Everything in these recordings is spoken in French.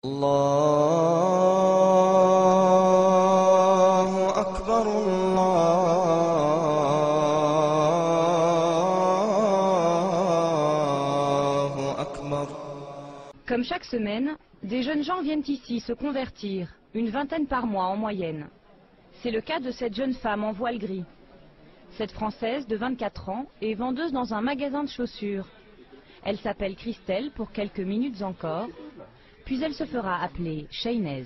الله أكبر الله أكبر. Comme chaque semaine, des jeunes gens viennent ici se convertir, une vingtaine par mois en moyenne. C'est le cas de cette jeune femme en voile gris. Cette Française de 24 ans est vendeuse dans un magasin de chaussures. Elle s'appelle Christelle pour quelques minutes encore, puis elle se fera appeler Shaynez.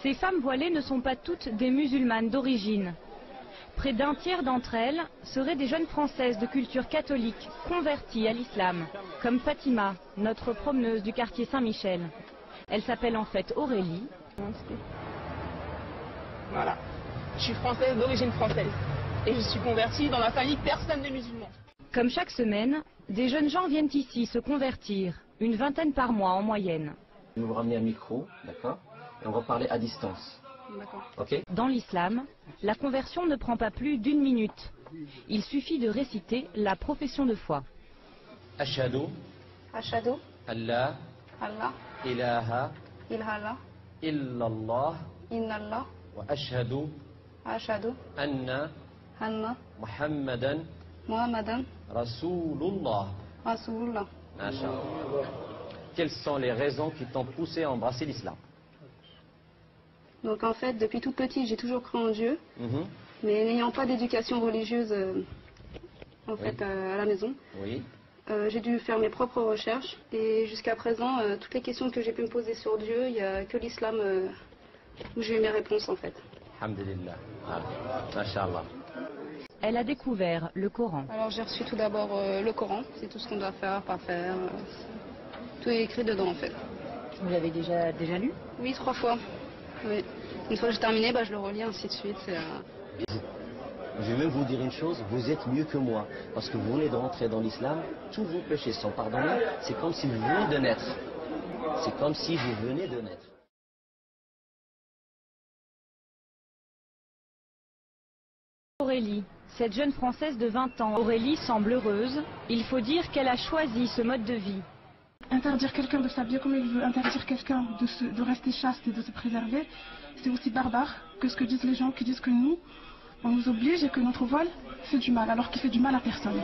Ces femmes voilées ne sont pas toutes des musulmanes d'origine. Près d'un tiers d'entre elles seraient des jeunes Françaises de culture catholique converties à l'islam, comme Fatima, notre promeneuse du quartier Saint-Michel. Elle s'appelle en fait Aurélie. Voilà. Je suis française d'origine française et je suis convertie dans ma famille, personne n'est musulman. Comme chaque semaine, des jeunes gens viennent ici se convertir, une vingtaine par mois en moyenne. Je vais vous ramener un micro, d'accord? Et on va parler à distance. D'accord. Ok? Dans l'islam, la conversion ne prend pas plus d'une minute. Il suffit de réciter la profession de foi. Ashhadu Ashhadu alla Allah ilaha ilaha illallah illallah wa ashhadu ashhadu anna anna Muhammadan Muhammadan Rasulullah. Rasulullah. Masha'Allah. Quelles sont les raisons qui t'ont poussé à embrasser l'islam? Donc en fait, depuis toute petite, j'ai toujours cru en Dieu, mais n'ayant pas d'éducation religieuse à la maison, j'ai dû faire mes propres recherches. Et jusqu'à présent, toutes les questions que j'ai pu me poser sur Dieu, il n'y a que l'islam où j'ai eu mes réponses en fait. Alhamdulillah. Masha'Allah. Elle a découvert le Coran. Alors j'ai reçu tout d'abord le Coran, c'est tout ce qu'on doit faire, pas faire. Tout est écrit dedans en fait. Vous l'avez déjà lu? Oui, 3 fois. Oui. Une fois que j'ai terminé, je le relis, ainsi de suite. Je vais même vous dire une chose, vous êtes mieux que moi. Parce que vous venez de rentrer dans l'islam, tous vos péchés sont pardonnés. C'est comme si vous venez de naître. C'est comme si vous venez de naître. Aurélie, cette jeune Française de 20 ans. Aurélie semble heureuse. Il faut dire qu'elle a choisi ce mode de vie. Interdire quelqu'un de s'habiller comme il veut, interdire quelqu'un de rester chaste et de se préserver, c'est aussi barbare que ce que disent les gens qui disent que nous, on nous oblige et que notre voile fait du mal, alors qu'il fait du mal à personne.